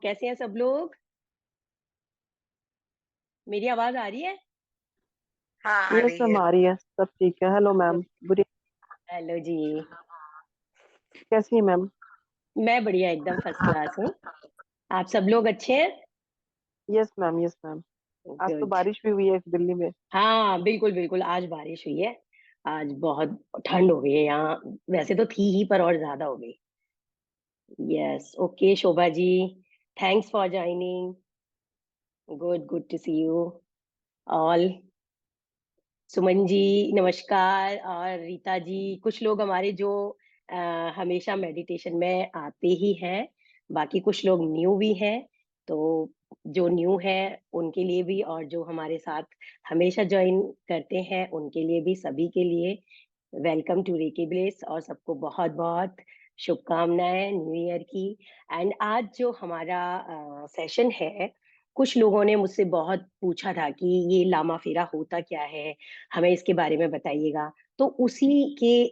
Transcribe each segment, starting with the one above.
कैसे हैं सब लोग? मेरी आवाज आ रही है? हाँ आ यस रही मैम, है। आ रही है। सब ठीक है। Hello ma'am, good. हेलो जी। कैसी है मैम? मैं बढ़िया, एकदम फर्स्ट क्लास हूँ। आप सब लोग अच्छे हैं? Yes ma'am, yes ma'am. आज तो गुड। बारिश भी हुई है दिल्ली में। हाँ बिल्कुल बिल्कुल, आज बारिश हुई है। आज बहुत ठंड हो गई है यहाँ। वैसे तो थी ही, पर और ज्यादा हो गई। Yes, okay Shobha ji. Thanks for joining. Good, good to see you all. Suman ji नमस्कार, और रीता जी, कुछ लोग हमारे जो अ, हमेशा मेडिटेशन में आते ही हैं। बाकी कुछ लोग न्यू भी हैं। तो जो न्यू है उनके लिए भी, और जो हमारे साथ हमेशा ज्वाइन करते हैं उनके लिए भी, सभी के लिए वेलकम टू रेकी ब्लेस, और सबको बहुत बहुत शुभकामनाएं न्यू ईयर की। एंड आज जो हमारा सेशन है, कुछ लोगों ने मुझसे बहुत पूछा था कि ये लामा फेरा होता क्या है, हमें इसके बारे में बताइएगा। तो उसी के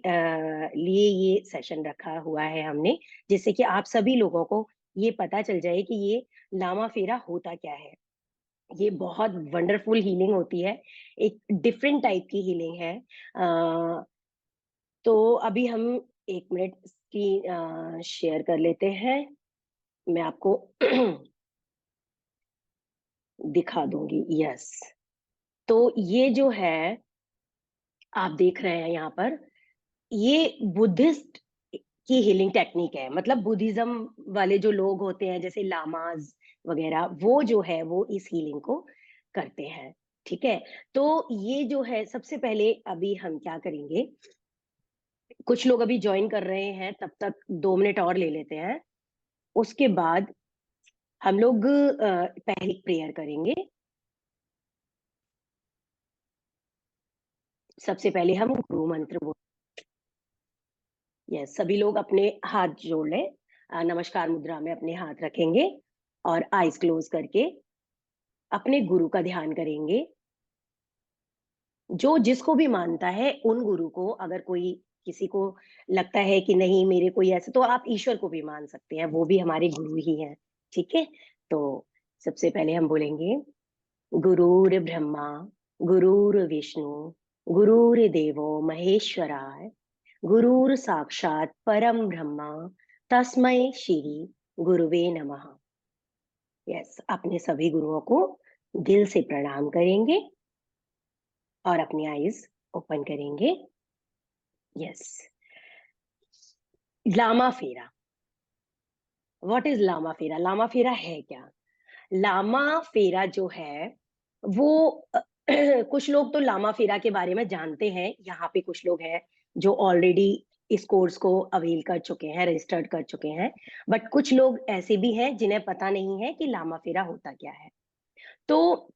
लिए ये सेशन रखा हुआ है हमने, जिससे कि आप सभी लोगों को ये पता चल जाए कि ये लामा फेरा होता क्या है। ये बहुत वंडरफुल हीलिंग होती है। एक डिफरेंट टाइप की हीलिंग है। तो अभी हम एक मिनट स्क्रीन शेयर कर लेते हैं। मैं आपको दिखा दूंगी। यस। तो ये जो है, आप देख रहे हैं यहाँ पर, ये बुद्धिस्ट की हीलिंग टेक्निक है। मतलब बुद्धिज्म वाले जो लोग होते हैं, जैसे लामाज वगैरह, वो जो है वो इस हीलिंग को करते हैं। ठीक है। तो ये जो है, सबसे पहले अभी हम क्या करेंगे, कुछ लोग अभी ज्वाइन कर रहे हैं, तब तक 2 मिनट और ले लेते हैं। उसके बाद हम लोग पहले प्रेयर करेंगे। सबसे पहले हम गुरु मंत्र बोल। यस, सभी लोग अपने हाथ जोड़ लें। नमस्कार मुद्रा में अपने हाथ रखेंगे और आईज क्लोज करके अपने गुरु का ध्यान करेंगे। जो जिसको भी मानता है उन गुरु को, अगर कोई किसी को लगता है कि नहीं मेरे कोई ऐसे, तो आप ईश्वर को भी मान सकते हैं, वो भी हमारे गुरु ही हैं। ठीक है। तो सबसे पहले हम बोलेंगे, गुरुर् ब्रह्मा गुरुर्विष्णु गुरुर्देवो महेश्वराय गुरुर साक्षात परम ब्रह्मा तस्मै श्री गुरुवे नमः। यस, अपने सभी गुरुओं को दिल से प्रणाम करेंगे और अपनी आईज ओपन करेंगे। यस। लामा फेरा। व्हाट इज लामा फेरा? लामा फेरा है क्या? लामा फेरा जो है वो कुछ लोग तो लामा फेरा के बारे में जानते हैं। यहाँ पे कुछ लोग हैं जो ऑलरेडी इस कोर्स को अवेल कर चुके हैं, रजिस्टर्ड कर चुके हैं। बट कुछ लोग ऐसे भी हैं जिन्हें पता नहीं है कि लामा फेरा होता क्या है। तो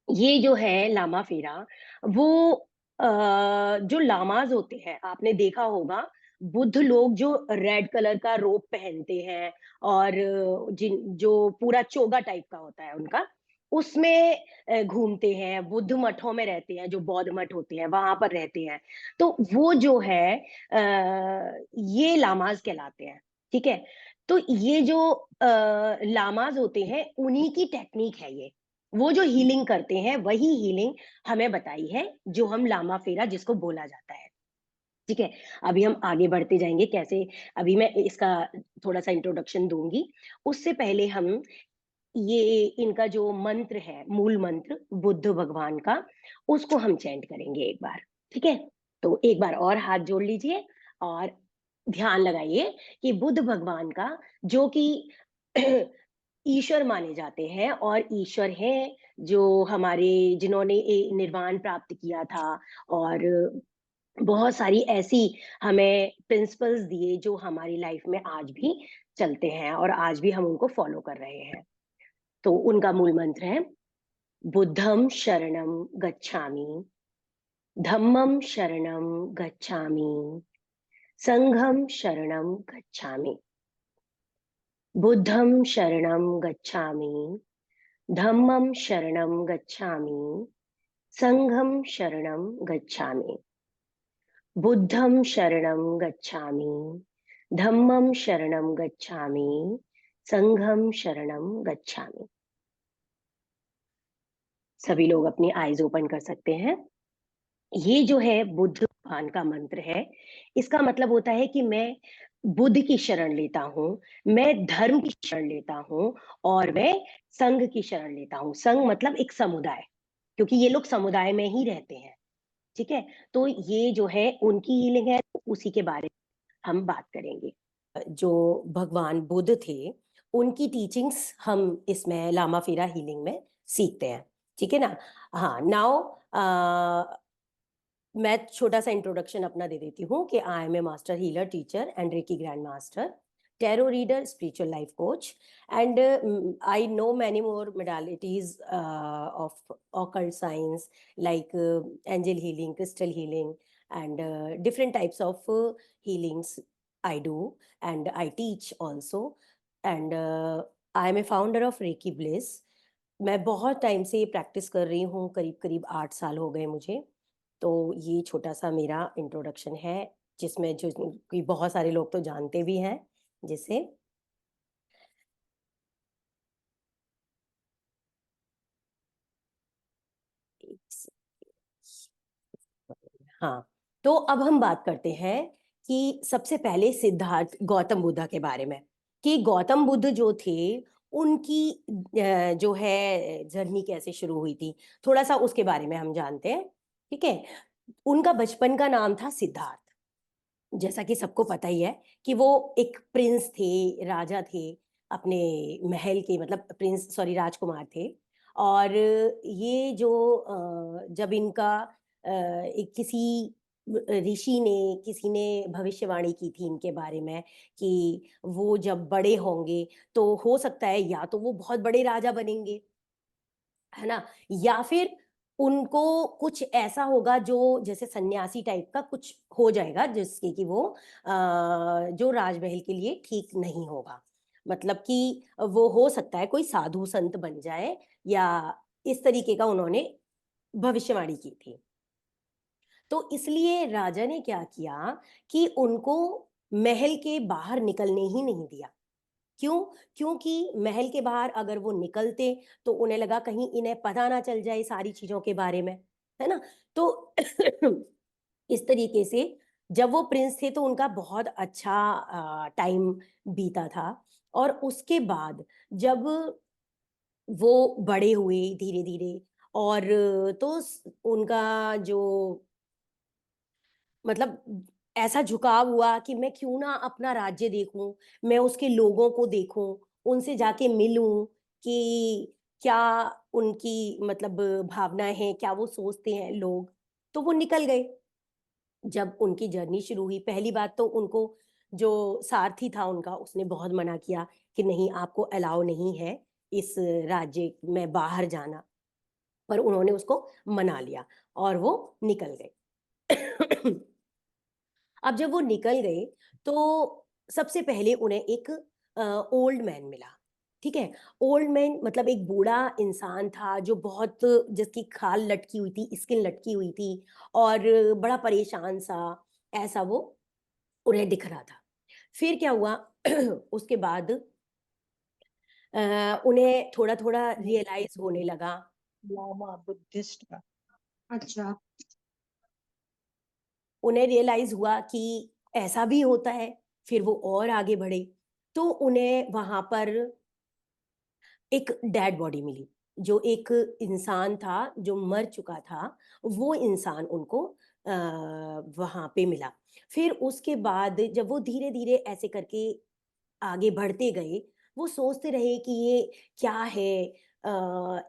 ये जो है लामा फेरा, वो जो लामाज होते हैं, आपने देखा होगा, बुद्ध लोग जो रेड कलर का रोब पहनते हैं, और जिन जो पूरा चोगा टाइप का होता है उनका, उसमें घूमते हैं, बुद्ध मठों में रहते हैं, जो बौद्ध मठ होते हैं वहां पर रहते हैं। तो वो जो है ये लामाज कहलाते हैं। ठीक है। तो ये जो लामाज होते हैं, उन्हीं की टेक्निक है ये। वो जो हीलिंग करते हैं वही हीलिंग हमें बताई है, जो हम लामा फेरा जिसको बोला जाता है। ठीक है। अभी हम आगे बढ़ते जाएंगे कैसे। अभी मैं इसका थोड़ा सा इंट्रोडक्शन दूंगी। उससे पहले हम ये इनका जो मंत्र है, मूल मंत्र बुद्ध भगवान का, उसको हम चैंट करेंगे एक बार। ठीक है। तो एक बार और हाथ जोड़ लीजिए और ध्यान लगाइए कि बुद्ध भगवान का, जो कि ईश्वर माने जाते हैं, और ईश्वर हैं जो हमारे, जिन्होंने निर्वाण प्राप्त किया था, और बहुत सारी ऐसी हमें प्रिंसिपल्स दिए जो हमारी लाइफ में आज भी चलते हैं, और आज भी हम उनको फॉलो कर रहे हैं। तो उनका मूल मंत्र है, बुद्धम शरणम गच्छामि, धम्मम शरणम गच्छामि, संघम शरणम गच्छामि। बुद्धम शरणम गच्छामि, धम्मम शरणम गच्छामि, संघम शरणम गच्छामि। बुद्धम शरणम गच्छामि, धम्मम शरणम गच्छामि, संघम शरणम गच्छामि। सभी लोग अपनी आईज ओपन कर सकते हैं। ये जो है बुद्ध भगवान का मंत्र है। इसका मतलब होता है कि मैं बुद्ध की शरण लेता हूँ, मैं धर्म की शरण लेता हूँ, और मैं संघ की शरण लेता हूँ। संघ मतलब एक समुदाय, क्योंकि ये लोग समुदाय में ही रहते हैं। ठीक है, तो ये जो है उनकी हीलिंग है, उसी के बारे में हम बात करेंगे। जो भगवान बुद्ध थे, उनकी टीचिंग्स हम इसमें लामा फेरा हीलिंग में सीखते हैं। ठीक है ना। हाँ, नाउ मैं छोटा सा इंट्रोडक्शन अपना दे देती हूँ कि I am a master healer, teacher and reiki grand master, tarot reader, spiritual life coach, and I know many more modalities of occult science, like angel healing, crystal healing, and different types of healings I do, and I teach also, and I am a founder of Reiki Bliss. मैं बहुत time से ये practice कर रही हूँ, करीब करीब 8 साल हो गए मुझे। तो ये छोटा सा मेरा इंट्रोडक्शन है, जिसमें जो कि बहुत सारे लोग तो जानते भी हैं, जिसे हाँ। तो अब हम बात करते हैं कि सबसे पहले सिद्धार्थ गौतम बुद्ध के बारे में, कि गौतम बुद्ध जो थे उनकी जो है जर्नी कैसे शुरू हुई थी, थोड़ा सा उसके बारे में हम जानते हैं। ठीक है। उनका बचपन का नाम था सिद्धार्थ। जैसा कि सबको पता ही है कि वो एक प्रिंस थे, राजा थे, अपने महल के, मतलब प्रिंस, सॉरी, राजकुमार थे। और ये जो जब इनका एक किसी ऋषि ने, किसी ने भविष्यवाणी की थी इनके बारे में कि वो जब बड़े होंगे तो हो सकता है या तो वो बहुत बड़े राजा बनेंगे, है ना, या फिर उनको कुछ ऐसा होगा जो जैसे सन्यासी टाइप का कुछ हो जाएगा, जिसके कि वो जो राजमहल के लिए ठीक नहीं होगा। मतलब कि वो हो सकता है कोई साधु संत बन जाए, या इस तरीके का उन्होंने भविष्यवाणी की थी। तो इसलिए राजा ने क्या किया कि उनको महल के बाहर निकलने ही नहीं दिया। क्यों? क्योंकि महल के बाहर अगर वो निकलते तो उन्हें लगा कहीं इन्हें पता ना चल जाए सारी चीजों के बारे में, है ना। तो इस तरीके से जब वो प्रिंस थे तो उनका बहुत अच्छा टाइम बीता था। और उसके बाद जब वो बड़े हुए धीरे धीरे, और तो उनका जो, मतलब ऐसा झुकाव हुआ कि मैं क्यों ना अपना राज्य देखूं, मैं उसके लोगों को देखूं, उनसे जाके मिलूं कि क्या उनकी मतलब भावनाएं हैं, क्या वो सोचते हैं लोग। तो वो निकल गए। जब उनकी जर्नी शुरू हुई, पहली बात तो उनको जो सारथी था उनका, उसने बहुत मना किया कि नहीं, आपको अलाउ नहीं है इस राज्य में बाहर जाना, पर उन्होंने उसको मना लिया और वो निकल गए। अब जब वो निकल गए तो सबसे पहले उन्हें एक ओल्ड मैन मिला। ठीक है। ओल्ड मैन मतलब एक बूढ़ा इंसान था, जो बहुत, जिसकी खाल लटकी हुई थी, स्किन लटकी हुई थी, और बड़ा परेशान सा, ऐसा वो उन्हें दिख रहा था। फिर क्या हुआ? उसके बाद उन्हें थोड़ा थोड़ा रियलाइज होने लगा। लामा बुद्धिस्ट का। अच्छा। उन्हें रियलाइज हुआ कि ऐसा भी होता है। फिर वो और आगे बढ़े, तो उन्हें वहां पर एक डेड बॉडी मिली, जो एक इंसान था जो मर चुका था, वो इंसान उनको वहां पे मिला। फिर उसके बाद जब वो धीरे धीरे ऐसे करके आगे बढ़ते गए, वो सोचते रहे कि ये क्या है,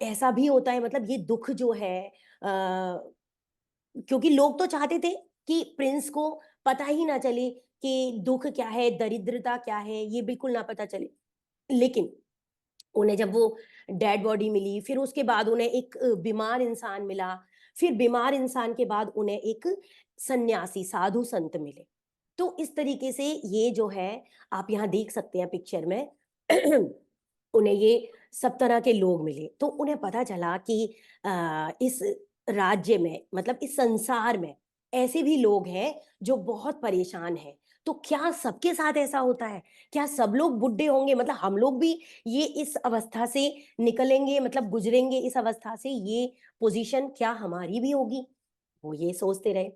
ऐसा भी होता है, मतलब ये दुख जो है, क्योंकि लोग तो चाहते थे कि प्रिंस को पता ही ना चले कि दुख क्या है, दरिद्रता क्या है, ये बिल्कुल ना पता चले। लेकिन उन्हें जब वो डेड बॉडी मिली, फिर उसके बाद उन्हें एक बीमार इंसान मिला, फिर बीमार इंसान के बाद उन्हें एक सन्यासी, साधु संत मिले। तो इस तरीके से ये जो है, आप यहाँ देख सकते हैं पिक्चर में, उन्हें ये सब तरह के लोग मिले। तो उन्हें पता चला कि इस राज्य में, मतलब इस संसार में ऐसे भी लोग हैं जो बहुत परेशान हैं। तो तो क्या सबके साथ ऐसा होता है? क्या सब लोग बुड्ढे होंगे? मतलब हम लोग भी ये इस अवस्था से निकलेंगे, मतलब गुजरेंगे इस अवस्था से, ये पोजीशन क्या हमारी भी होगी? वो ये सोचते रहे।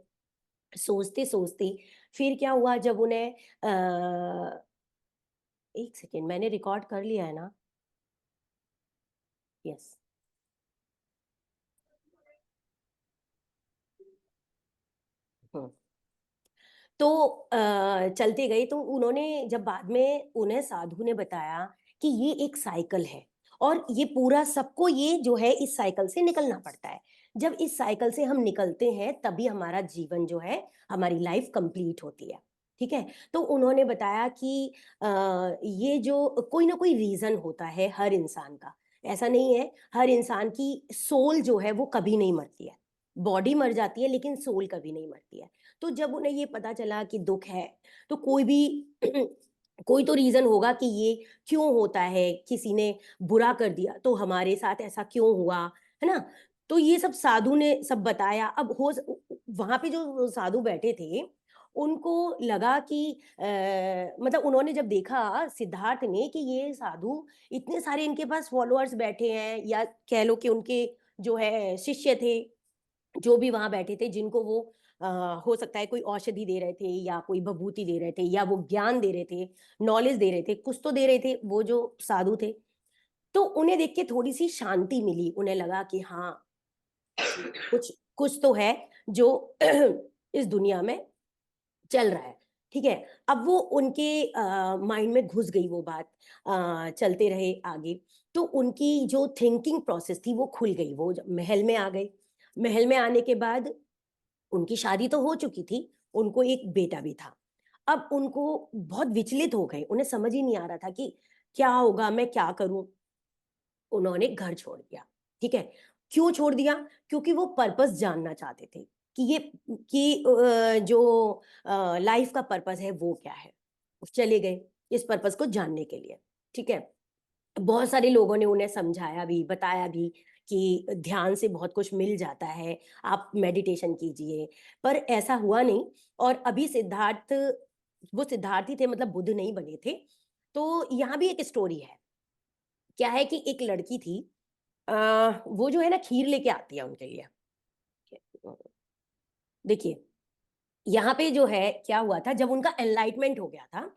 सोचते सोचते फिर क्या हुआ, जब उन्हें एक सेकेंड, मैंने रिकॉर्ड कर लिया है ना? यस। तो चलते गए, तो उन्होंने जब बाद में उन्हें साधु ने बताया कि ये एक साइकिल है और ये पूरा सबको ये जो है इस साइकिल से निकलना पड़ता है। जब इस साइकिल से हम निकलते हैं तभी हमारा जीवन जो है, हमारी लाइफ कंप्लीट होती है। ठीक है। तो उन्होंने बताया कि ये जो कोई ना कोई रीजन होता है हर इंसान का, ऐसा नहीं है हर इंसान की सोल जो है वो कभी नहीं मरती है। बॉडी मर जाती है लेकिन सोल कभी नहीं मरती है। तो जब उन्हें ये पता चला कि दुख है, तो कोई भी कोई तो रीजन होगा कि ये क्यों होता है, किसी ने बुरा कर दिया तो हमारे साथ ऐसा क्यों हुआ, है ना? तो ये सब साधु ने सब बताया। अब हो वहां पे जो साधु बैठे थे, उनको लगा कि मतलब उन्होंने जब देखा सिद्धार्थ ने कि ये साधु इतने सारे इनके पास फॉलोअर्स बैठे हैं, या कह लो कि उनके जो है शिष्य थे, जो भी वहां बैठे थे, जिनको वो हो सकता है कोई औषधि दे रहे थे या कोई भभूति दे रहे थे या वो ज्ञान दे रहे थे, नॉलेज दे रहे थे, कुछ तो दे रहे थे वो जो साधु थे। तो उन्हें देख के थोड़ी सी शांति मिली, उन्हें लगा कि हाँ, कुछ कुछ तो है जो इस दुनिया में चल रहा है। ठीक है। अब वो उनके माइंड में घुस गई वो बात। चलते रहे आगे, तो उनकी जो थिंकिंग प्रोसेस थी वो खुल गई। वो महल में आ गए। महल में आने के बाद उनकी शादी तो हो चुकी थी, उनको एक बेटा भी था। अब उनको बहुत विचलित हो गए, उन्हें समझ ही नहीं आ रहा था कि क्या होगा, मैं क्या करूं। उन्होंने घर छोड़ दिया। ठीक है। क्यों छोड़ दिया? क्योंकि वो पर्पस जानना चाहते थे कि ये कि जो लाइफ का पर्पस है वो क्या है। चले गए इस पर्पस को जानने के लिए। ठीक है। बहुत सारे लोगों ने उन्हें समझाया भी, बताया भी कि ध्यान से बहुत कुछ मिल जाता है, आप मेडिटेशन कीजिए, पर ऐसा हुआ नहीं। और अभी सिद्धार्थ, वो सिद्धार्थी थे, मतलब बुद्ध नहीं बने थे। तो यहाँ भी एक स्टोरी है। क्या है कि एक लड़की थी, वो जो है ना खीर लेके आती है उनके लिए। देखिए, यहाँ पे जो है क्या हुआ था, जब उनका एनलाइटमेंट हो गया था,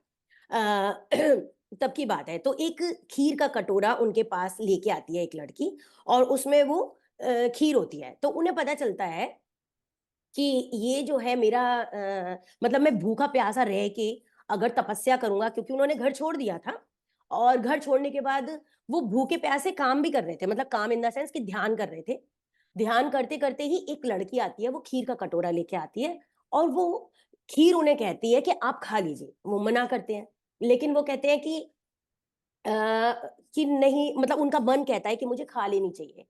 तब की बात है। तो एक खीर का कटोरा उनके पास लेके आती है एक लड़की, और उसमें वो खीर होती है। तो उन्हें पता चलता है कि ये जो है मेरा मतलब मैं भूखा प्यासा रह के अगर तपस्या करूंगा, क्योंकि उन्होंने घर छोड़ दिया था, और घर छोड़ने के बाद वो भूखे प्यासे काम भी कर रहे थे, मतलब काम इन द सेंस कि ध्यान कर रहे थे। ध्यान करते करते ही एक लड़की आती है, वो खीर का कटोरा लेके आती है, और वो खीर उन्हें कहती है कि आप खा लीजिए। वो मना करते हैं, लेकिन वो कहते हैं अ, कि नहीं, मतलब उनका मन कहता है कि मुझे खा लेनी चाहिए।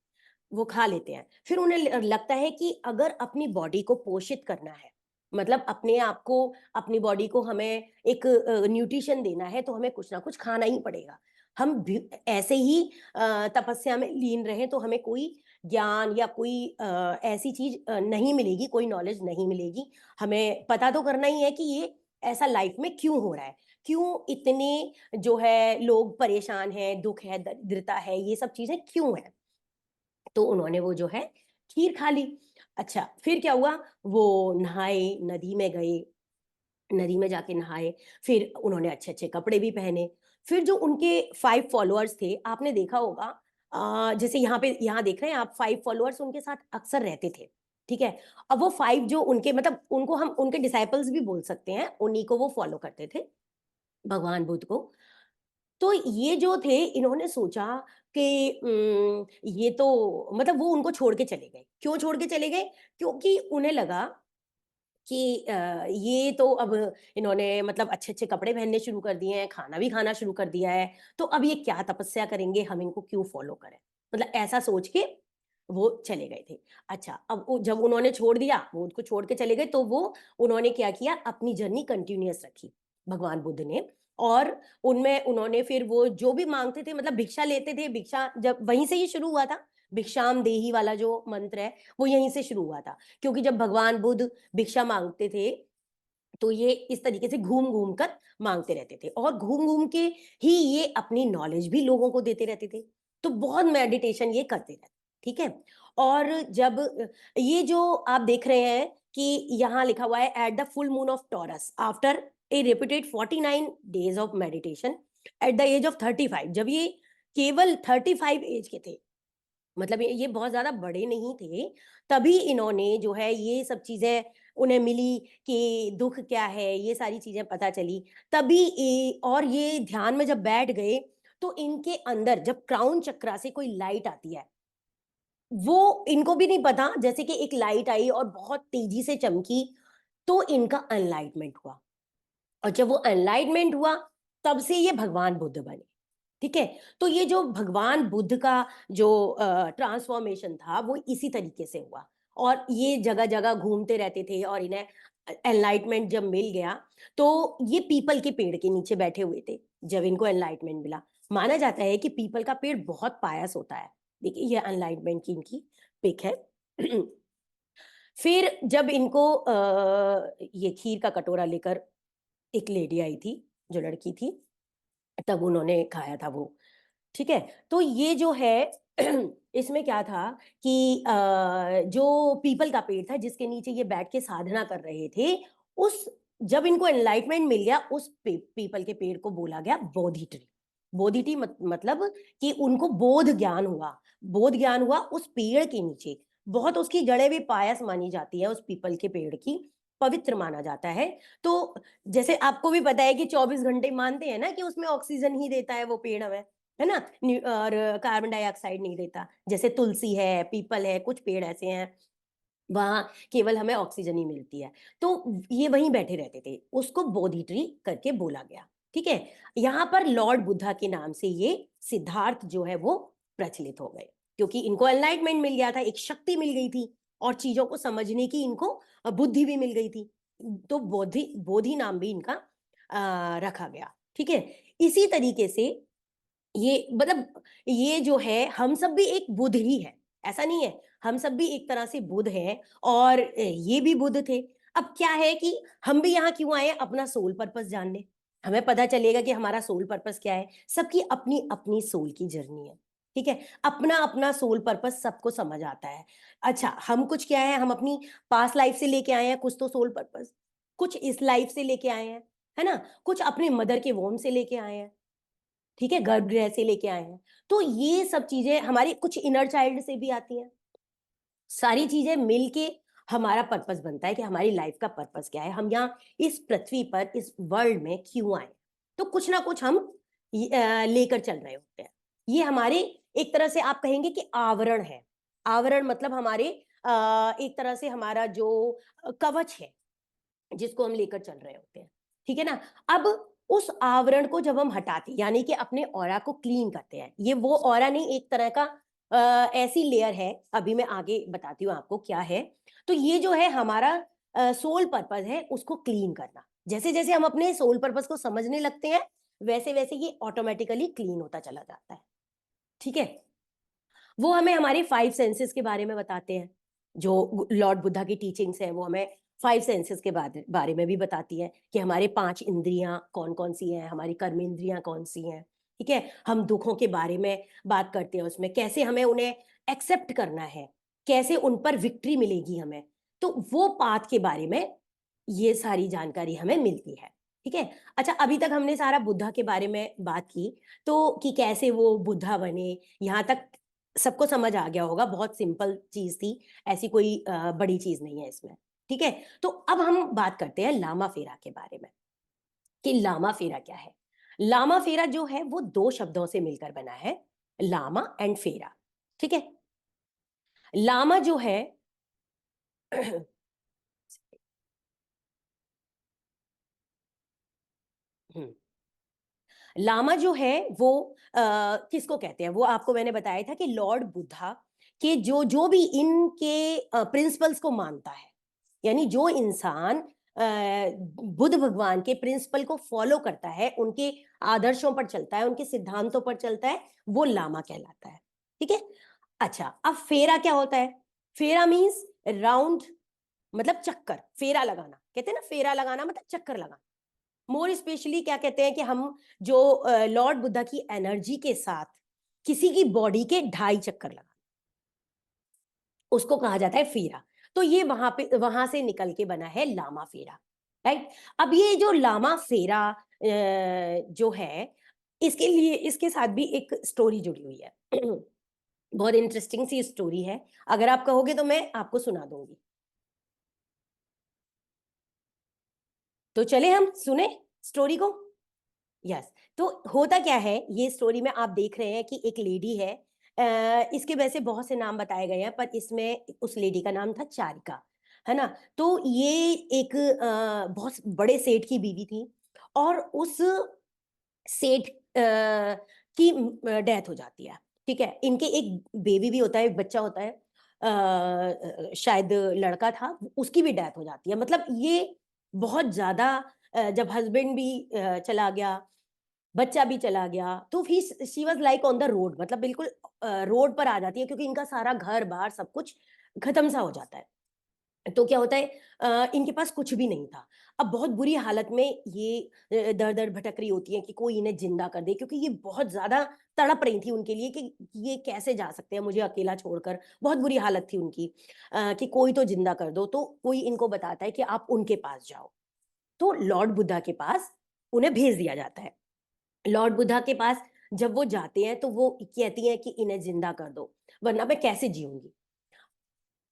वो खा लेते हैं। फिर उन्हें लगता है कि अगर अपनी बॉडी को पोषित करना है, मतलब अपने आप को, अपनी बॉडी को हमें एक न्यूट्रिशन देना है, तो हमें कुछ ना कुछ खाना ही पड़ेगा। हम ऐसे ही तपस्या में लीन रहे तो हमें कोई ज्ञान या कोई ऐसी चीज नहीं मिलेगी, कोई नॉलेज नहीं मिलेगी। हमें पता तो करना ही है कि ये ऐसा लाइफ में क्यों हो रहा है, क्यों इतने जो है लोग परेशान हैं, दुख है, दरिद्रता है, ये सब चीजें क्यों है। तो उन्होंने वो जो है खीर खा ली। अच्छा, फिर क्या हुआ? वो नहाए, नदी में गए, नदी में जाके नहाए। फिर उन्होंने अच्छे अच्छे कपड़े भी पहने। फिर जो उनके 5 फॉलोअर्स थे, आपने देखा होगा, जैसे यहाँ पे, यहाँ देख रहे हैं आप, 5 फॉलोअर्स उनके साथ अक्सर रहते थे। ठीक है। अब वो 5 जो उनके, मतलब उनको हम उनके डिसाइपल्स भी बोल सकते हैं, उन्हीं को वो फॉलो करते थे, भगवान बुद्ध को। तो ये जो थे, इन्होंने सोचा कि ये तो, मतलब वो उनको छोड़ के चले गए। क्यों छोड़ के चले गए? क्योंकि उन्हें लगा कि ये तो अब इन्होंने मतलब अच्छे अच्छे कपड़े पहनने शुरू कर दिए हैं, खाना भी खाना शुरू कर दिया है, तो अब ये क्या तपस्या करेंगे, हम इनको क्यों फॉलो करें। मतलब ऐसा सोच के वो चले गए थे। अच्छा, अब जब उन्होंने छोड़ दिया, वो उनको छोड़ के चले गए, तो वो उन्होंने क्या किया, अपनी जर्नी कंटिन्यूअस रखी, भगवान बुद्ध ने। और उनमें उन्होंने फिर वो जो भी मांगते थे, मतलब भिक्षा लेते थे, भिक्षा जब वहीं से ही शुरू हुआ था। भिक्षाम देही वाला जो मंत्र है वो यहीं से शुरू हुआ था, क्योंकि जब भगवान बुद्ध भिक्षा मांगते थे तो ये इस तरीके से घूम घूम कर मांगते रहते थे और घूम घूम के ही ये अपनी नॉलेज भी लोगों को देते रहते थे। तो बहुत मेडिटेशन ये करते रहते, ठीक है। और जब ये जो आप देख रहे हैं कि यहाँ लिखा हुआ है at the full moon of Taurus after a repeated 49 days of meditation at the age of 35, जब ये केवल 35 एज के थे, मतलब ये बहुत ज्यादा बड़े नहीं थे, तभी इन्होंने जो है ये सब चीजें उन्हें मिली कि दुख क्या है, ये सारी चीजें पता चली। तभी और ये ध्यान में जब बैठ गए तो इनके अंदर जब क्राउन चक्रा से कोई लाइट आती है, वो इनको भी नहीं पता, जैसे कि एक लाइट आई और बहुत तेजी से चमकी, तो इनका एनलाइटमेंट हुआ। और जब वो एनलाइटमेंट हुआ तब से ये भगवान बुद्ध बने, ठीक है। तो ये जो भगवान बुद्ध का जो ट्रांसफॉर्मेशन था वो इसी तरीके से हुआ। और ये जगह जगह घूमते रहते थे और इन्हें एनलाइटमेंट जब मिल गया तो ये पीपल के पेड़ के नीचे बैठे हुए थे जब इनको एनलाइटमेंट मिला। माना जाता है कि पीपल का पेड़ बहुत पायस होता है। देखिए ये एनलाइटमेंट की इनकी पिक है। फिर जब इनको ये खीर का कटोरा लेकर एक लेडी आई थी, जो लड़की थी, तब उन्होंने खाया था वो, ठीक है। तो ये जो है इसमें क्या था कि जो पीपल का पेड़ था जिसके नीचे ये बैठ के साधना कर रहे थे, उस जब इनको एनलाइटमेंट मिल गया उस पीपल के पेड़ को बोला गया बोधि ट्री। बोधि ट्री मतलब कि उनको बोध ज्ञान हुआ, बोध ज्ञान हुआ उस पेड़ के नीचे। बहुत उसकी जड़ें भी पायस मानी जाती है, उस पीपल के पेड़ की पवित्र माना जाता है। तो जैसे आपको भी पता है कि 24 घंटे मानते हैं ना कि उसमें ऑक्सीजन ही देता है वो पेड़ हमें, है ना, और कार्बन डाइऑक्साइड नहीं देता। जैसे तुलसी है, पीपल है, कुछ पेड़ ऐसे हैं वहां केवल हमें ऑक्सीजन ही मिलती है। तो ये वहीं बैठे रहते थे, उसको बोधि ट्री करके बोला गया, ठीक है। यहाँ पर लॉर्ड बुद्धा के नाम से ये सिद्धार्थ जो है वो प्रचलित हो गए, क्योंकि इनको एनलाइटमेंट मिल गया था, एक शक्ति मिल गई थी और चीजों को समझने की इनको बुद्धि भी मिल गई थी। तो बोधि बोधि नाम भी इनका रखा गया, ठीक है। इसी तरीके से ये मतलब ये जो है हम सब भी एक बुद्ध ही है, ऐसा नहीं है, हम सब भी एक तरह से बुद्ध हैं और ये भी बुद्ध थे। अब क्या है कि हम भी यहाँ क्यों आए, अपना सोल पर्पस जानने। हमें पता चलेगा कि हमारा सोल पर्पस क्या है। सबकी अपनी अपनी सोल की जर्नी है, ठीक है। अपना अपना सोल पर्पस सबको समझ आता है। अच्छा हम कुछ क्या है, हम अपनी पास्ट लाइफ से लेके आए हैं कुछ तो सोल पर्पस, कुछ इस लाइफ से लेके आए हैं, है ना, कुछ अपने मदर के वोम से लेके आए हैं, ठीक है, गर्भगृह से लेके आए हैं। तो ये सब चीजें हमारी कुछ इनर चाइल्ड से भी आती हैं। सारी चीजें मिलके हमारा पर्पस बनता है कि हमारी लाइफ का पर्पस क्या है, हम यहाँ इस पृथ्वी पर इस वर्ल्ड में क्यों आए। तो कुछ ना कुछ हम लेकर चल रहे होते हैं। ये हमारे एक तरह से आप कहेंगे कि आवरण है। आवरण मतलब हमारे एक तरह से हमारा जो कवच है जिसको हम लेकर चल रहे होते हैं, ठीक है ना। अब उस आवरण को जब हम हटाते यानी कि अपने ऑरा को क्लीन करते हैं, ये वो ऑरा नहीं, एक तरह का ऐसी लेयर है, अभी मैं आगे बताती हूँ आपको क्या है। तो ये जो है हमारा सोल पर्पस है, उसको क्लीन करना। जैसे जैसे हम अपने सोल पर्पस को समझने लगते हैं वैसे वैसे ये ऑटोमेटिकली क्लीन होता चला जाता है, ठीक है। वो हमें हमारे 5 सेंसेस के बारे में बताते हैं। जो लॉर्ड बुद्धा की टीचिंग्स है वो हमें 5 सेंसेस के बारे में भी बताती है कि हमारे 5 इंद्रियां कौन कौन सी हैं, हमारी कर्म इंद्रियां कौन सी हैं, ठीक है। हम दुखों के बारे में बात करते हैं, उसमें कैसे हमें उन्हें एक्सेप्ट करना है, कैसे उन पर विक्ट्री मिलेगी हमें। तो वो पाथ के बारे में ये सारी जानकारी हमें मिलती है, ठीक है। अच्छा अभी तक हमने सारा बुद्धा के बारे में बात की, तो कि कैसे वो बुद्धा बने, यहाँ तक सबको समझ आ गया होगा, बहुत सिंपल चीज थी, ऐसी कोई बड़ी चीज नहीं है इसमें, ठीक है। तो अब हम बात करते हैं लामा फेरा के बारे में कि लामा फेरा क्या है। लामा फेरा जो है वो 2 शब्दों से मिलकर बना है, लामा एंड फेरा, ठीक है। लामा जो है लामा जो है वो किसको कहते हैं, वो आपको मैंने बताया था कि लॉर्ड बुद्धा के जो जो भी इनके प्रिंसिपल्स को मानता है, यानी जो इंसान बुद्ध भगवान के प्रिंसिपल को फॉलो करता है, उनके आदर्शों पर चलता है, उनके सिद्धांतों पर चलता है, वो लामा कहलाता है, ठीक है। अच्छा अब फेरा क्या होता है, फेरा मीन्स राउंड मतलब चक्कर, फेरा लगाना, कहते हैं ना फेरा लगाना मतलब चक्कर लगाना। मोर स्पेशली क्या कहते हैं कि हम जो लॉर्ड बुद्धा की एनर्जी के साथ किसी की बॉडी के 2.5 चक्कर लगाना, उसको कहा जाता है फेरा। तो ये वहां से निकल के बना है लामा फेरा, राइट। अब ये जो लामा फेरा जो है, इसके लिए इसके साथ भी एक स्टोरी जुड़ी हुई है। बहुत इंटरेस्टिंग सी स्टोरी है, अगर आप कहोगे तो मैं आपको सुना दूंगी। तो चले हम सुने स्टोरी को। यस। तो होता क्या है, ये स्टोरी में आप देख रहे हैं कि एक लेडी है, इसके वैसे बहुत से नाम बताए गए हैं, पर इसमें उस लेडी का नाम था चारिका, है ना। तो ये एक बहुत बड़े सेठ की बीवी थी, और उस सेठ की डेथ हो जाती है। ठीक है, इनके एक बेबी भी होता है, एक बच्चा होता है, शायद लड़का था, उसकी भी डेथ हो जाती है। मतलब ये बहुत ज्यादा, जब हस्बैंड भी चला गया, बच्चा भी चला गया, तो फिर she was like on the road, मतलब बिल्कुल रोड पर आ जाती है, क्योंकि इनका सारा घर बार सब कुछ खत्म सा हो जाता है। तो क्या होता है, इनके पास कुछ भी नहीं था। अब बहुत बुरी हालत में ये दर दर भटक रही होती है कि कोई इन्हें जिंदा कर दे, क्योंकि ये बहुत ज्यादा तड़प रही थी उनके लिए कि ये कैसे जा सकते हैं मुझे अकेला छोड़कर। बहुत बुरी हालत थी उनकी, कि कोई तो जिंदा कर दो। तो कोई इनको बताता है कि आप उनके पास जाओ। तो लॉर्ड बुद्धा के पास उन्हें भेज दिया जाता है। लॉर्ड बुद्धा के पास जब वो जाते हैं तो वो कहती हैं कि इन्हें जिंदा कर दो, वरना मैं कैसे जीऊंगी।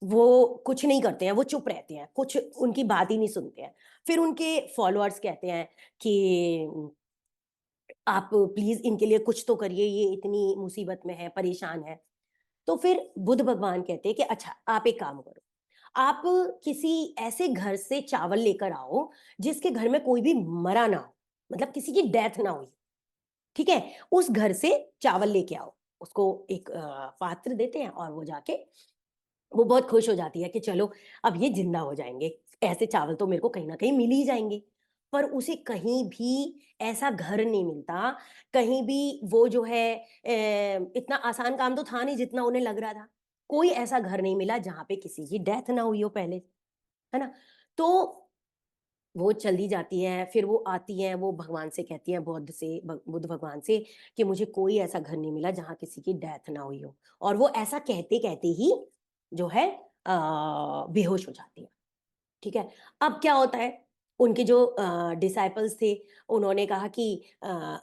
वो कुछ नहीं करते हैं, वो चुप रहते हैं, कुछ उनकी बात ही नहीं सुनते हैं। फिर उनके फॉलोअर्स कहते हैं कि आप प्लीज इनके लिए कुछ तो करिए, ये इतनी मुसीबत में है, परेशान है। तो फिर बुद्ध भगवान कहते हैं कि अच्छा आप एक काम करो, आप किसी ऐसे घर से चावल लेकर आओ जिसके घर में कोई भी मरा ना हो, मतलब किसी की डेथ ना हुई। ठीक है, उस घर से चावल लेके आओ। उसको एक पात्र देते हैं, और वो जाके वो बहुत खुश हो जाती है कि चलो अब ये जिंदा हो जाएंगे, ऐसे चावल तो मेरे को कहीं ना कहीं मिल ही जाएंगे। पर उसे कहीं भी ऐसा घर नहीं मिलता, कहीं भी वो जो है इतना आसान काम तो था नहीं जितना उन्हें लग रहा था। कोई ऐसा घर नहीं मिला जहां पे किसी की डेथ ना हुई हो पहले, है ना। तो वो चली जाती है, फिर वो आती है, वो भगवान से कहती है, बुद्ध भगवान से, कि मुझे कोई ऐसा घर नहीं मिला जहां किसी की डेथ ना हुई हो। और वो ऐसा कहते कहते ही जो है बेहोश हो जाती है। ठीक है। अब क्या होता है, उनके जो डिसाइपल्स थे, उन्होंने कहा कि अ,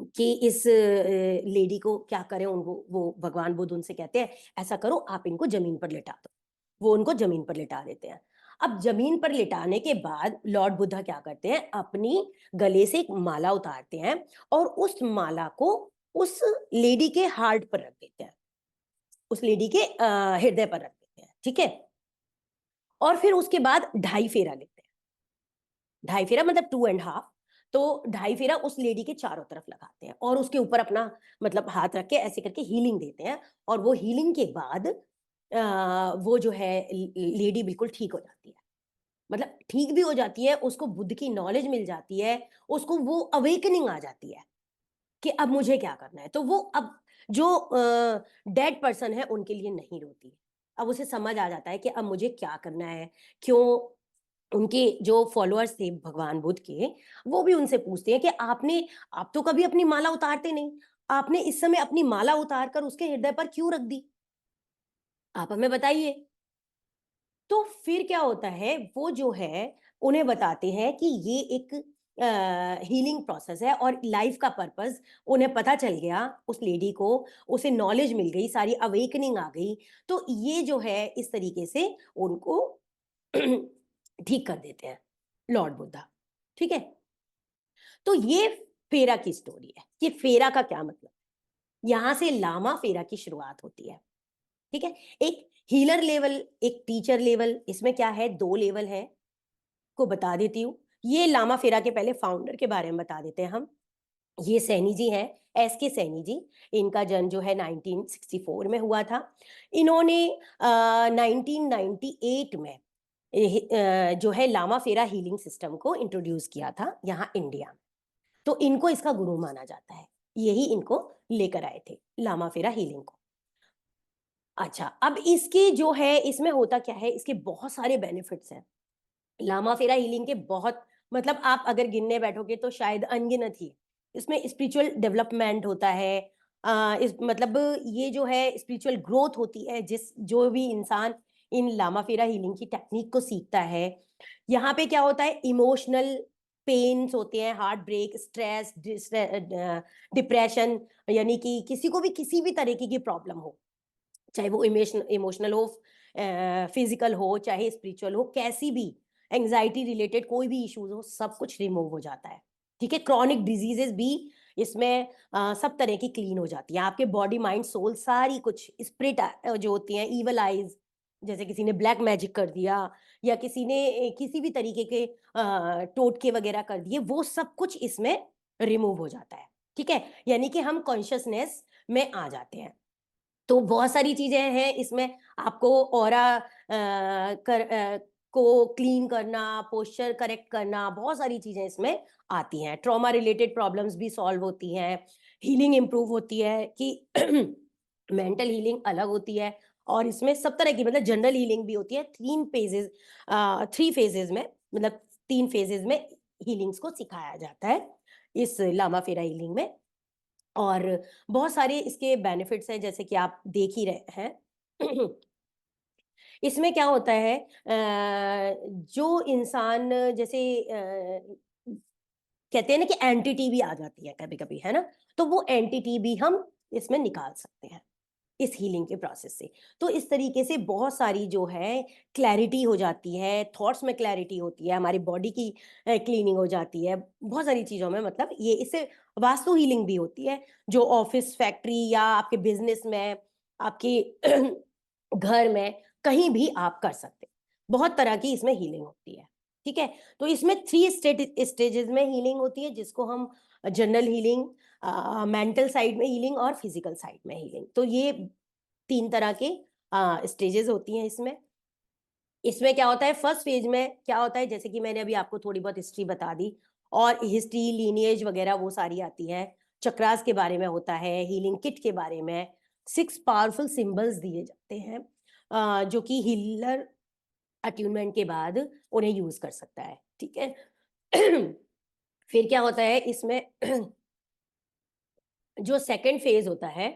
कि इस लेडी को क्या करें। उनको वो भगवान बुद्ध उनसे कहते हैं ऐसा करो, आप इनको जमीन पर लिटा दो। वो उनको जमीन पर लिटा देते हैं। अब जमीन पर लिटाने के बाद लॉर्ड बुद्धा क्या करते हैं, अपनी गले से एक माला उतारते हैं, और उस माला को उस लेडी के हार्ट पर रख देते हैं, उस लेडी के हृदय पर रख देते हैं। ठीक है। और फिर उसके बाद 2.5 फेरा लेते हैं। 2.5 फेरा मतलब 2.5। तो 2.5 फेरा उस लेडी के चारों तरफ लगाते हैं, और उसके ऊपर अपना मतलब हाथ रख के ऐसे करके हीलिंग देते हैं। और वो हीलिंग के बाद वो जो है लेडी बिल्कुल ठीक हो जाती है। मतलब ठीक भी हो जाती है, उसको बुद्ध की नॉलेज मिल जाती है, उसको वो अवेकनिंग आ जाती है कि अब मुझे क्या करना है। तो वो अब जो डेड पर्सन है उनके लिए नहीं रोती है। अब उसे समझ आ जाता है कि अब मुझे क्या करना है। क्यों, उनके जो फॉलोअर्स थे भगवान बुद्ध के, वो भी उनसे पूछते हैं कि आप तो कभी अपनी माला उतारते नहीं, आपने इस समय अपनी माला उतार कर उसके हृदय पर क्यों रख दी, आप हमें बताइए। तो फिर क्या होता है, वो जो है उन्हें बताते हैं कि ये एक हीलिंग प्रोसेस है, और लाइफ का पर्पस उन्हें पता चल गया, उस लेडी को, उसे नॉलेज मिल गई, सारी अवेकनिंग आ गई। तो ये जो है इस तरीके से उनको ठीक कर देते हैं लॉर्ड बुद्धा। ठीक है। तो ये फेरा की स्टोरी है। ये फेरा का क्या मतलब, यहां से लामा फेरा की शुरुआत होती है। ठीक है। एक हीलर लेवल, एक टीचर लेवल, इसमें क्या है, 2 लेवल है, को बता देती हूँ। ये लामा फेरा के पहले फाउंडर के बारे में बता देते हैं हम। ये सैनी जी हैं, एस के सैनी जी। इनका जन्म जो है 1964 में हुआ था। इन्होंने 1998 में जो है लामा फेरा हीलिंग सिस्टम को इंट्रोड्यूस किया था यहाँ इंडिया में। तो इनको इसका गुरु माना जाता है, यही इनको लेकर आए थे लामा फेरा हीलिंग को। अच्छा, अब इसकी जो है, इसमें होता क्या है, इसके बहुत सारे बेनिफिट्स हैं। लामा फेरा हीलिंग के बहुत, मतलब आप अगर गिनने बैठोगे तो शायद अनगिनत ही। इसमें स्पिरिचुअल डेवलपमेंट होता है, इस मतलब ये जो है स्पिरिचुअल ग्रोथ होती है, जिस जो भी इंसान इन लामा फेरा हीलिंग की टेक्निक को सीखता है। यहाँ पे क्या होता है, इमोशनल पेन्स होते हैं, हार्ट ब्रेक, स्ट्रेस, डिप्रेशन, यानी कि किसी को भी किसी भी तरीके की प्रॉब्लम हो, चाहे वो इमोशनल हो, फिजिकल हो, चाहे स्पिरिचुअल हो, कैसी भी एंजाइटी रिलेटेड कोई भी इश्यूज हो, सब कुछ रिमूव हो जाता है। ठीक है, क्रॉनिक डिजीजेस भी इसमें सब तरह की क्लीन हो जाती है। आपके बॉडी माइंड सोल सारी कुछ स्पिरिट जो होती हैं, इवल आइज, जैसे किसी ने ब्लैक मैजिक कर दिया या किसी ने किसी भी तरीके के टोटके वगैरह कर दिए, वो सब कुछ इसमें रिमूव हो जाता है। ठीक है, यानी कि हम कॉन्शियसनेस में आ जाते हैं। तो बहुत सारी चीजें हैं इसमें, आपको ऑरा को क्लीन करना, पोस्चर करेक्ट करना, बहुत सारी चीजें इसमें आती हैं। ट्रॉमा रिलेटेड प्रॉब्लम्स भी सॉल्व होती हैं, हीलिंग इंप्रूव होती है, कि मेंटल हीलिंग अलग होती है, और इसमें सब तरह की, मतलब जनरल हीलिंग भी होती है। 3 फेजेस में, मतलब 3 फेजेस में हीलिंग्स को सिखाया जाता है इस लामा फेरा हीलिंग में। और बहुत सारे इसके बेनिफिट्स हैं, जैसे कि आप देख ही रहे हैं। इसमें क्या होता है, जो इंसान, जैसे कहते हैं ना कि एंटिटी भी आ जाती है कभी कभी, है ना, तो वो एंटिटी भी हम इसमें निकाल सकते हैं इस हीलिंग के प्रोसेस से। तो इस तरीके से बहुत सारी जो है क्लैरिटी हो जाती है, थॉट्स में क्लैरिटी होती है, हमारी बॉडी की क्लीनिंग हो जाती है, बहुत सारी चीजों में, मतलब ये इससे वास्तु हीलिंग भी होती है, जो ऑफिस, फैक्ट्री या आपके बिजनेस में, आपके घर में, कहीं भी आप कर सकते हैं। बहुत तरह की इसमें हीलिंग होती है। ठीक है, तो इसमें 3 स्टेजेस में हीलिंग होती है, जिसको हम जनरल हीलिंग, मेंटल साइड में हीलिंग और फिजिकल साइड में हीलिंग, तो ये 3 तरह के स्टेजेस होती हैं इसमें। इसमें क्या होता है, फर्स्ट फेज में क्या होता है, जैसे कि मैंने अभी आपको थोड़ी बहुत हिस्ट्री बता दी, और हिस्ट्री, लीनिएज वगैरह वो सारी आती है। चक्रास के बारे में होता है, हीलिंग किट के बारे में, 6 पावरफुल सिंबल्स दिए जाते हैं, जो कि हीलर अट्यूनमेंट के बाद उन्हें यूज कर सकता है। ठीक है। फिर क्या होता है इसमें, जो सेकंड फेज होता है,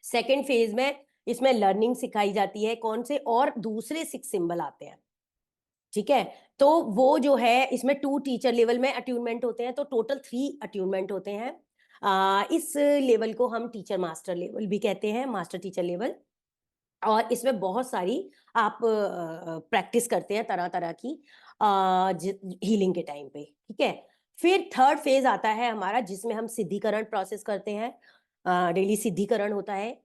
सेकंड फेज में इसमें लर्निंग सिखाई जाती है, कौन से और दूसरे 6 सिंबल आते हैं। ठीक है, तो वो जो है, इसमें 2 टीचर लेवल में अट्यूनमेंट होते हैं, तो टोटल 3 अट्यूनमेंट होते हैं। इस लेवल को हम टीचर मास्टर लेवल भी कहते हैं, मास्टर टीचर लेवल। और इसमें बहुत सारी आप प्रैक्टिस करते हैं तरह तरह की हीलिंग के टाइम पे। ठीक है, फिर थर्ड फेज आता है हमारा, जिसमें हम सिद्धिकरण प्रोसेस करते हैं। डेली सिद्धिकरण होता है,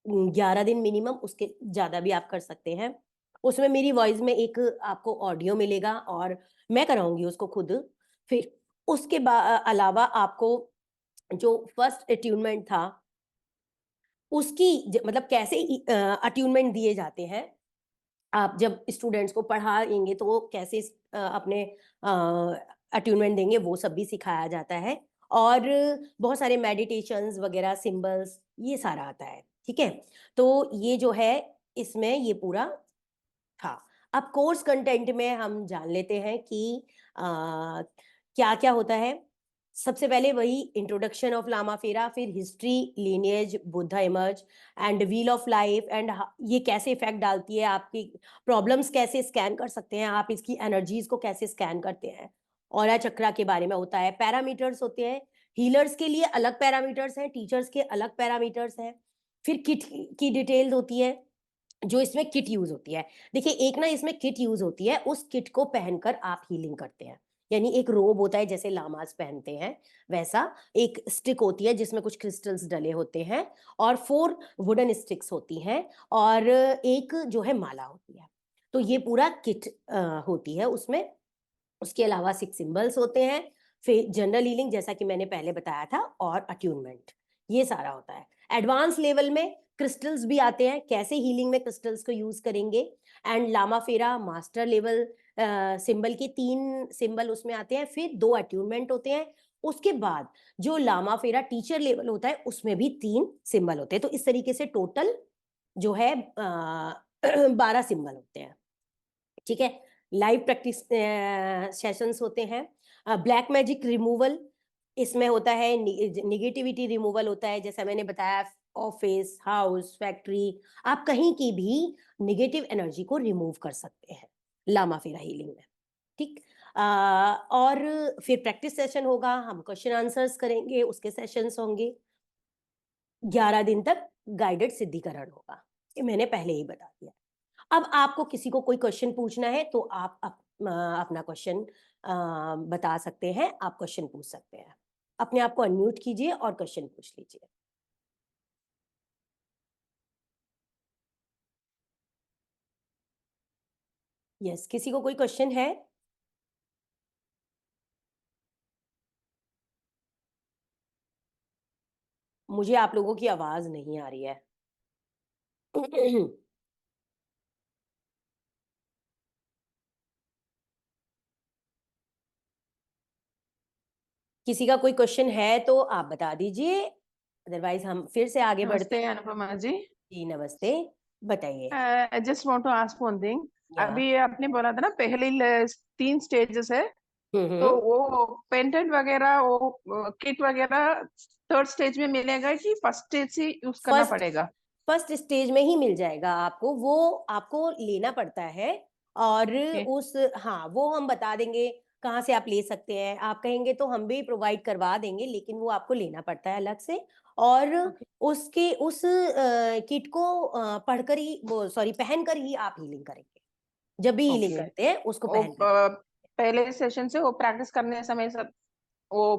11 दिन मिनिमम, उसके ज्यादा भी आप कर सकते हैं। उसमें मेरी वॉइस में एक आपको ऑडियो मिलेगा, और मैं कराऊंगी उसको खुद। फिर उसके अलावा आपको जो फर्स्ट अट्यूनमेंट था, उसकी मतलब कैसे अट्यूनमेंट दिए जाते हैं, आप जब स्टूडेंट्स को पढ़ाएंगे तो वो कैसे अपने अट्यूनमेंट देंगे, वो सब भी सिखाया जाता है। और बहुत सारे मेडिटेशंस वगैरह, सिंबल्स, ये सारा आता है। ठीक है, तो ये जो है इसमें ये पूरा था। अब कोर्स कंटेंट में हम जान लेते हैं कि क्या क्या होता है। सबसे पहले वही इंट्रोडक्शन ऑफ लामा फेरा, फिर history, lineage, Buddha emerge and wheel of life, and ये कैसे इफेक्ट डालती है, आपकी प्रॉब्लम्स कैसे स्कैन कर सकते हैं, आप इसकी एनर्जीज को कैसे स्कैन करते हैं। ऑरा चक्रा के बारे में होता है, पैरामीटर्स होते हैं, हीलर्स के लिए अलग पैरामीटर्स हैं, टीचर्स के अलग पैरामीटर्स हैं। फिर किट की डिटेल्स होती है, जो इसमें किट यूज होती है। देखिए, एक ना इसमें किट यूज होती है, उस किट को पहनकर आप हीलिंग करते हैं। यानी एक रोब होता है, जैसे लामाज पहनते हैं वैसा, एक स्टिक होती है जिसमें कुछ क्रिस्टल्स डले होते हैं, और 4 वुडन स्टिक्स होती हैं, और एक जो है माला होती है। तो ये पूरा किट होती है उसमें। उसके अलावा 6 सिंबल्स होते हैं, फिर जनरल हीलिंग जैसा कि मैंने पहले बताया था, और अट्यूनमेंट, ये सारा होता है। एडवांस लेवल में क्रिस्टल्स भी आते हैं, कैसे हीलिंग में क्रिस्टल्स को यूज करेंगे। एंड लामा फेरा मास्टर लेवल सिंबल के 3 सिंबल उसमें आते हैं, फिर 2 अट्यूनमेंट होते हैं। उसके बाद जो लामा फेरा टीचर लेवल होता है, उसमें भी 3 सिंबल होते हैं। तो इस तरीके से टोटल जो है 12 सिंबल होते हैं, ठीक है। लाइव प्रैक्टिस सेशंस होते हैं। ब्लैक मैजिक रिमूवल, इसमें होता है निगेटिविटी रिमूवल होता है, जैसा मैंने बताया ऑफिस, हाउस, फैक्ट्री, आप कहीं की भी निगेटिव एनर्जी को रिमूव कर सकते हैं लामा फेरा हीलिंग में, ठीक। और फिर प्रैक्टिस सेशन होगा, हम क्वेश्चन आंसर्स करेंगे, उसके सेशंस होंगे। 11 दिन तक गाइडेड सिद्धिकरण होगा, ये मैंने पहले ही बता दिया। अब आपको किसी को कोई क्वेश्चन पूछना है तो आप अपना क्वेश्चन बता सकते हैं, आप क्वेश्चन पूछ सकते हैं। अपने आप को अनम्यूट कीजिए और क्वेश्चन पूछ लीजिए। यस, किसी को कोई क्वेश्चन है? मुझे आप लोगों की आवाज नहीं आ रही है। किसी का कोई क्वेश्चन है तो आप बता दीजिए, अदरवाइज हम फिर से आगे बढ़ते नमस्ते अनुपमा जी। जी नमस्ते, बताइए। I just want to ask one thing. या अभी आपने बोला था ना पहले 3 स्टेजेस है, तो वो पेंटेंट वगैरह वो किट वगैरह 3rd स्टेज में मिलेगा कि फर्स्ट स्टेज से यूज करना पड़ेगा? फर्स्ट स्टेज में ही मिल जाएगा आपको, वो आपको लेना पड़ता है। और Okay. उस हाँ, वो हम बता देंगे कहाँ से आप ले सकते हैं, आप कहेंगे तो हम भी प्रोवाइड करवा देंगे, लेकिन वो आपको लेना पड़ता है अलग से। और Okay. उसके उस किट को पढ़कर ही, वो सॉरी पहनकर ही आप हीलिंग करेंगे। जब भी हीलिंग Okay. करते हैं उसको वो पहन कर। पहले सेशन से वो प्रैक्टिस करने समय सब वो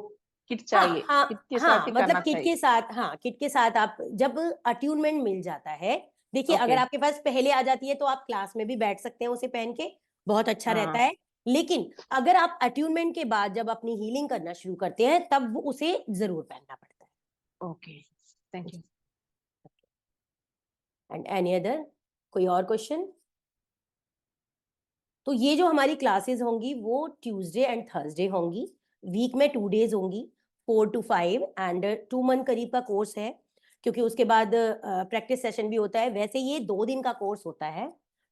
किट चाहिए, किट के साथ ही मतलब करना किट चाहिए। के साथ, हाँ किट के साथ आप जब अट्यूनमेंट मिल जाता है, देखिए अगर Okay. आपके पास पहले आ जाती है तो आप क्लास में भी बैठ सकते हैं उसे पहन के, बहुत अच्छा रहता है। लेकिन अगर आप अट्यूनमेंट के बाद जब अपनी हीलिंग करना शुरू करते हैं तब वो उसे जरूर पहनना पड़ता है। Okay, thank you. And any other, कोई और क्वेश्चन? तो ये जो हमारी क्लासेस होंगी वो ट्यूसडे एंड थर्सडे होंगी, वीक में 2 डेज होंगी, 4 to 5 एंड 2 मंथ करीब का कोर्स है, क्योंकि उसके बाद प्रैक्टिस सेशन भी होता है। वैसे ये 2 दिन का कोर्स होता है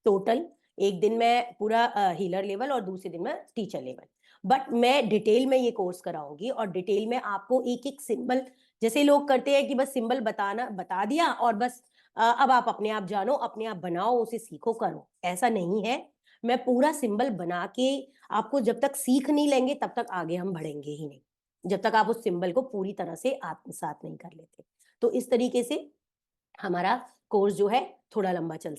टोटल, एक दिन में पूरा हीलर लेवल और दूसरे दिन में टीचर लेवल। बट मैं डिटेल में ये कोर्स कराऊंगी और डिटेल में आपको एक एक सिंबल, जैसे लोग करते हैं कि बस सिंबल बता दिया और बस अब आप अपने आप जानो, अपने आप बनाओ, उसे सीखो, करो, ऐसा नहीं है। मैं पूरा सिंबल बना के आपको, जब तक सीख नहीं लेंगे तब तक आगे हम बढ़ेंगे ही नहीं, जब तक आप उस सिंबल को पूरी तरह से आत्मसात नहीं कर लेते। तो इस तरीके से हमारा कोर्स जो है थोड़ा लंबा चल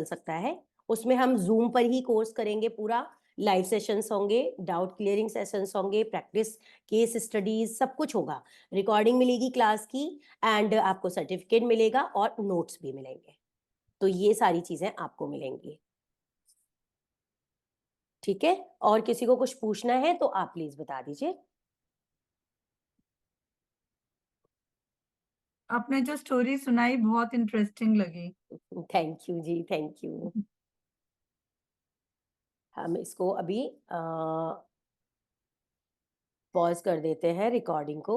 सकता है। उसमें हम जूम पर ही कोर्स करेंगे पूरा, लाइव सेशंस होंगे, डाउट क्लियरिंग सेशंस होंगे, प्रैक्टिस केस स्टडीज, सब कुछ होगा, रिकॉर्डिंग मिलेगी क्लास की, एंड आपको सर्टिफिकेट मिलेगा और नोट्स भी मिलेंगे। तो ये सारी चीजें आपको मिलेंगी, ठीक है। और किसी को कुछ पूछना है तो आप प्लीज बता दीजिए। आपने जो स्टोरी सुनाई बहुत इंटरेस्टिंग लगी। थैंक यू जी, थैंक यू। हम इसको अभी पॉज कर देते हैं रिकॉर्डिंग को।